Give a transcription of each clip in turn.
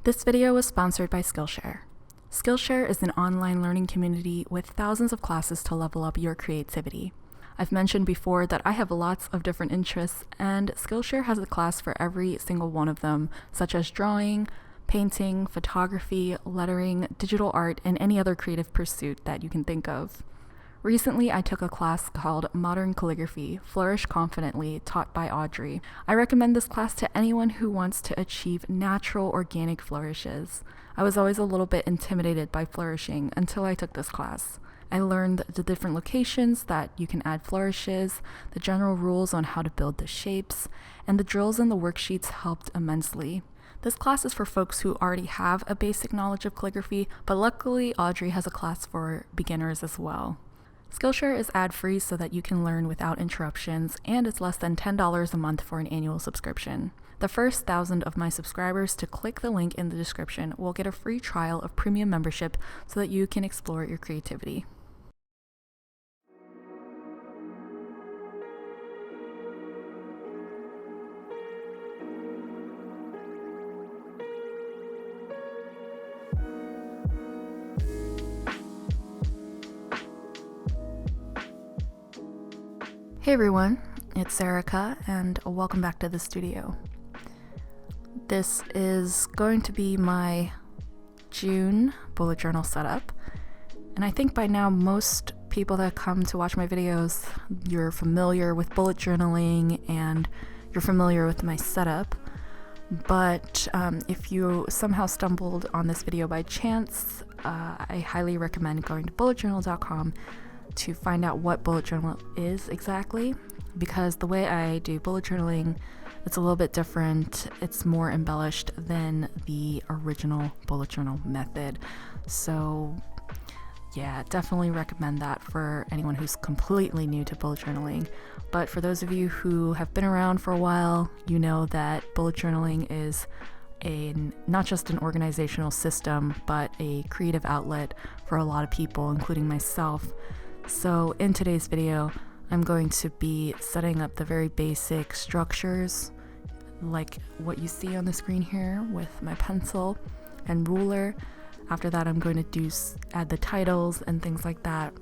This video was sponsored by Skillshare. Skillshare is an online learning community with thousands of classes to level up your creativity. I've mentioned before that I have lots of different interests, and Skillshare has a class for every single one of them, such as drawing, painting, photography, lettering, digital art, and any other creative pursuit that you can think of. Recently, I took a class called Modern Calligraphy, Flourish Confidently, taught by Audrey. I recommend this class to anyone who wants to achieve natural, organic flourishes. I was always a little bit intimidated by flourishing until I took this class. I learned the different locations that you can add flourishes, the general rules on how to build the shapes, and the drills in the worksheets helped immensely. This class is for folks who already have a basic knowledge of calligraphy, but luckily Audrey has a class for beginners as well. Skillshare is ad-free so that you can learn without interruptions, and it's less than $10 a month for an annual subscription. The first 1,000 of my subscribers to click the link in the description will get a free trial of premium membership so that you can explore your creativity. Hey everyone, it's Erica and welcome back to the studio. This is going to be my June bullet journal setup, and I think by now most people that come to watch my videos, you're familiar with bullet journaling and you're familiar with my setup, but if you somehow stumbled on this video by chance, I highly recommend going to bulletjournal.com to find out what bullet journal is exactly, because the way I do bullet journaling, it's a little bit different. It's more embellished than the original bullet journal method. So yeah, definitely recommend that for anyone who's completely new to bullet journaling. But for those of you who have been around for a while, you know that bullet journaling is not just an organizational system, but a creative outlet for a lot of people, including myself. So in today's video, I'm going to be setting up the very basic structures, like what you see on the screen here with my pencil and ruler. After that, I'm going to add the titles and things like that.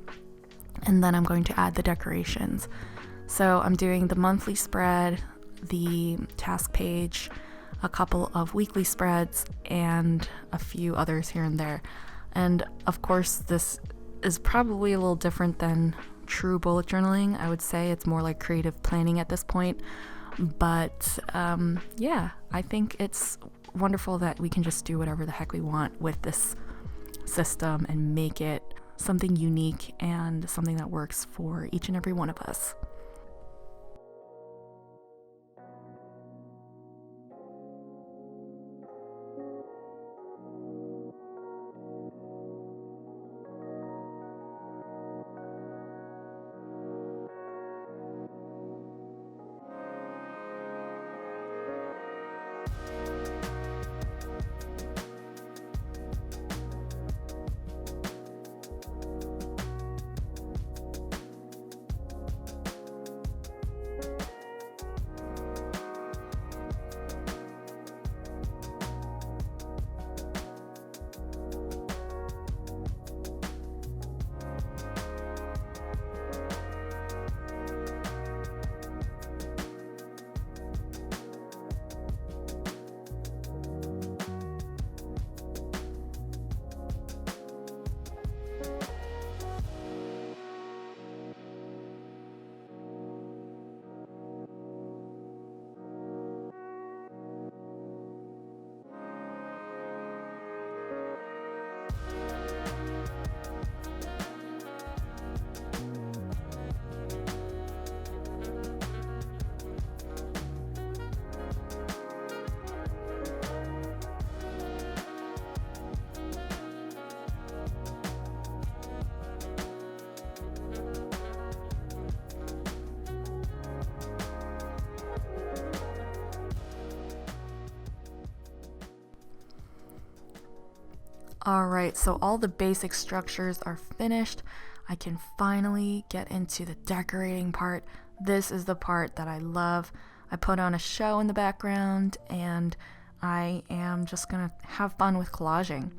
And then I'm going to add the decorations. So I'm doing the monthly spread, the task page, a couple of weekly spreads, and a few others here and there. And of course, this is probably a little different than true bullet journaling. I would say it's more like creative planning at this point. But yeah, I think it's wonderful that we can just do whatever the heck we want with this system and make it something unique and something that works for each and every one of us. Alright, so all the basic structures are finished. I can finally get into the decorating part. This is the part that I love. I put on a show in the background, and I am just gonna have fun with collaging.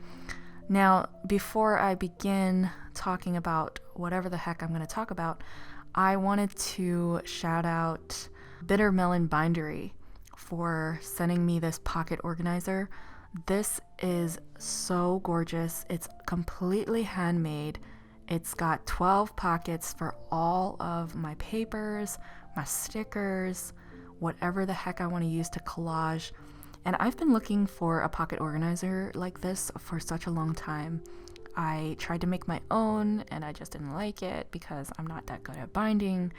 Now, before I begin talking about whatever the heck I'm gonna talk about, I wanted to shout out Bitter Melon Bindery for sending me this pocket organizer. This is so gorgeous. It's completely handmade. It's got 12 pockets for all of my papers, my stickers, whatever the heck I want to use to collage. And I've been looking for a pocket organizer like this for such a long time. I tried to make my own and I just didn't like it because I'm not that good at binding.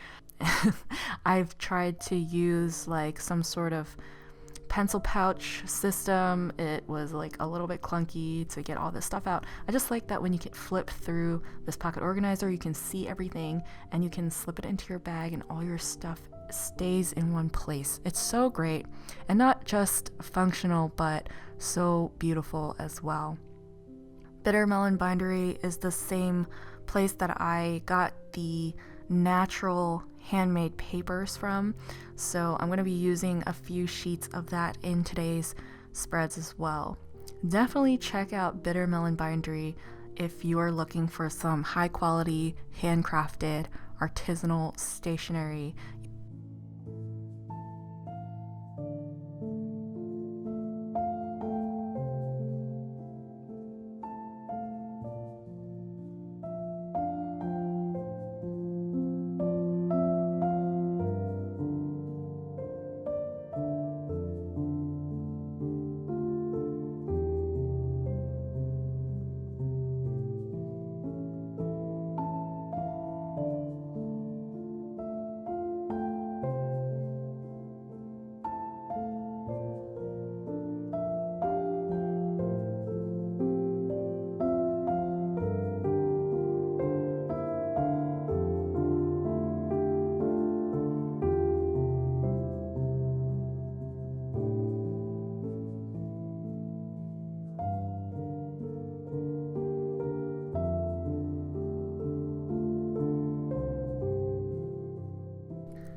I've tried to use like some sort of pencil pouch system. It was like a little bit clunky to get all this stuff out. I just like that when you can flip through this pocket organizer, you can see everything and you can slip it into your bag and all your stuff stays in one place. It's so great, and not just functional but so beautiful as well. Bitter Melon Bindery is the same place that I got the natural handmade papers from, so I'm going to be using a few sheets of that in today's spreads as well. Definitely check out Bitter Melon Bindery if you are looking for some high quality, handcrafted, artisanal stationery.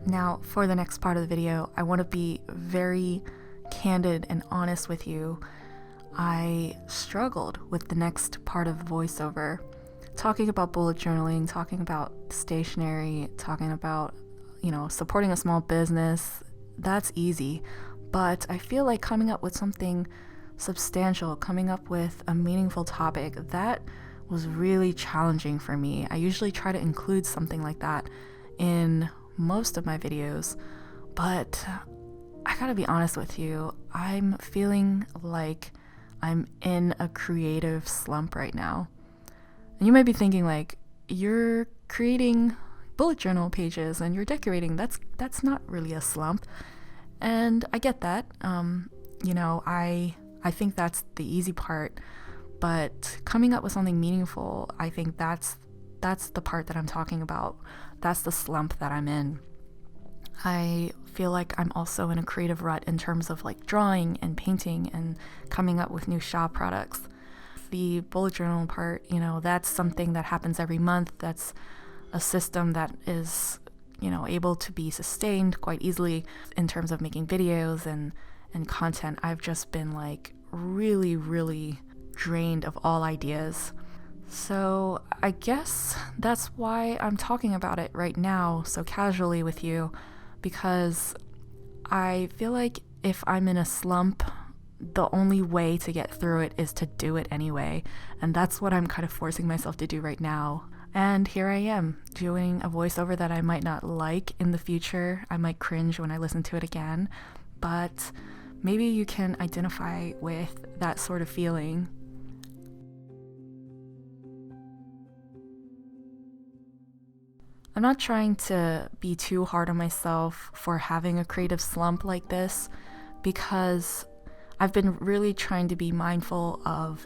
Now, for the next part of the video, I want to be very candid and honest with you. I struggled with the next part of voiceover, talking about bullet journaling, talking about stationery, talking about, supporting a small business. That's easy, but I feel like coming up with something substantial, coming up with a meaningful topic, that was really challenging for me. I usually try to include something like that in most of my videos, but I gotta be honest with you, I'm feeling like I'm in a creative slump right now. And you might be thinking like, you're creating bullet journal pages and you're decorating, that's not really a slump. And I get that. I think that's the easy part, but coming up with something meaningful, I think that's the part that I'm talking about. That's the slump that I'm in. I feel like I'm also in a creative rut in terms of like drawing and painting and coming up with new shop products. The bullet journal part, that's something that happens every month. That's a system that is, able to be sustained quite easily in terms of making videos and content. I've just been like really, really drained of all ideas. So I guess that's why I'm talking about it right now so casually with you, because I feel like if I'm in a slump, the only way to get through it is to do it anyway. And that's what I'm kind of forcing myself to do right now. And here I am doing a voiceover that I might not like in the future. I might cringe when I listen to it again, but maybe you can identify with that sort of feeling. I'm not trying to be too hard on myself for having a creative slump like this, because I've been really trying to be mindful of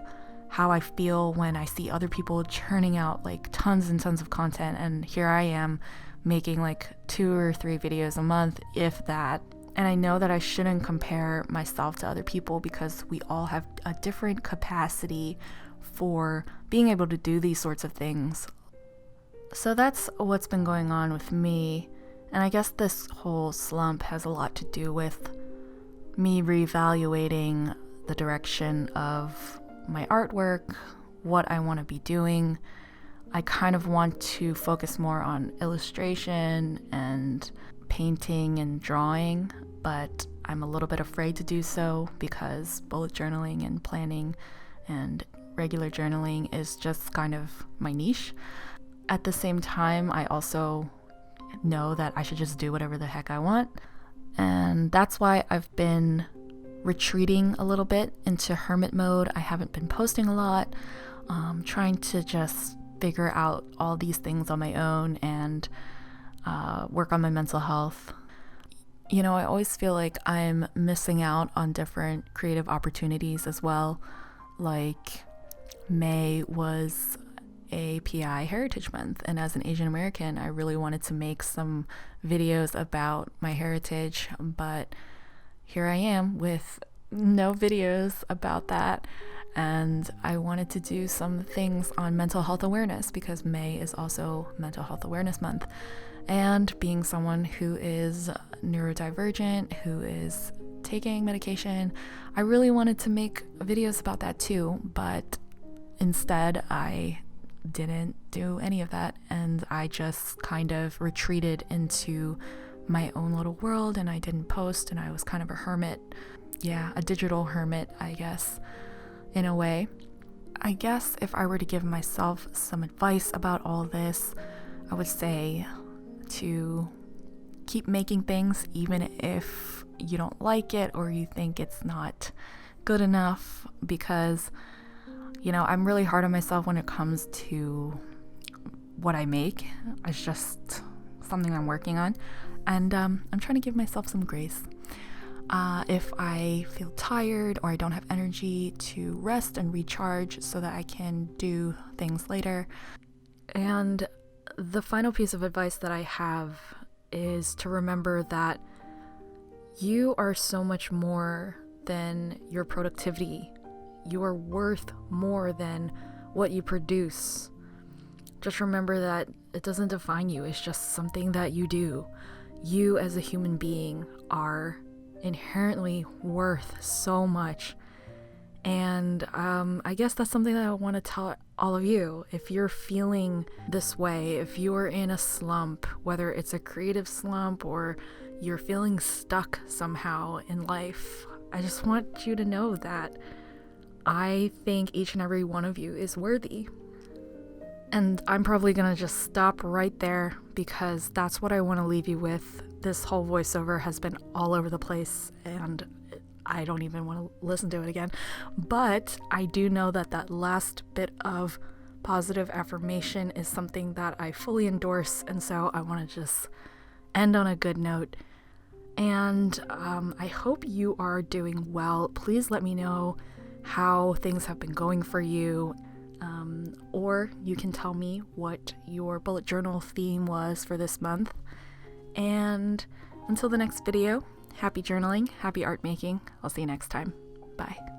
how I feel when I see other people churning out like tons and tons of content, and here I am making like 2 or 3 videos a month, if that. And I know that I shouldn't compare myself to other people because we all have a different capacity for being able to do these sorts of things. So that's what's been going on with me, and I guess this whole slump has a lot to do with me reevaluating the direction of my artwork, what I want to be doing. I kind of want to focus more on illustration and painting and drawing, but I'm a little bit afraid to do so because bullet journaling and planning and regular journaling is just kind of my niche. At the same time, I also know that I should just do whatever the heck I want. And that's why I've been retreating a little bit into hermit mode. I haven't been posting a lot, trying to just figure out all these things on my own and work on my mental health. You know, I always feel like I'm missing out on different creative opportunities as well. Like May was API Heritage Month, and as an Asian American, I really wanted to make some videos about my heritage, but here I am with no videos about that. And I wanted to do some things on mental health awareness because May is also Mental Health Awareness Month. And being someone who is neurodivergent, who is taking medication, I really wanted to make videos about that too, but instead I didn't do any of that, and I just kind of retreated into my own little world, and I didn't post, and I was kind of a hermit. Yeah, a digital hermit, I guess, in a way. I guess if I were to give myself some advice about all this, I would say to keep making things even if you don't like it or you think it's not good enough, because you know, I'm really hard on myself when it comes to what I make. It's just something I'm working on, and I'm trying to give myself some grace. If I feel tired or I don't have energy, to rest and recharge so that I can do things later. And the final piece of advice that I have is to remember that you are so much more than your productivity. You are worth more than what you produce. Just remember that it doesn't define you. It's just something that you do. You as a human being are inherently worth so much. And I guess that's something that I want to tell all of you. If you're feeling this way, if you're in a slump, whether it's a creative slump or you're feeling stuck somehow in life, I just want you to know that I think each and every one of you is worthy. And I'm probably gonna just stop right there because that's what I want to leave you with. This whole voiceover has been all over the place and I don't even want to listen to it again. But I do know that that last bit of positive affirmation is something that I fully endorse, and so I want to just end on a good note. And I hope you are doing well. Please let me know how things have been going for you. Or you can tell me what your bullet journal theme was for this month. And until the next video, happy journaling, happy art making. I'll see you next time. Bye.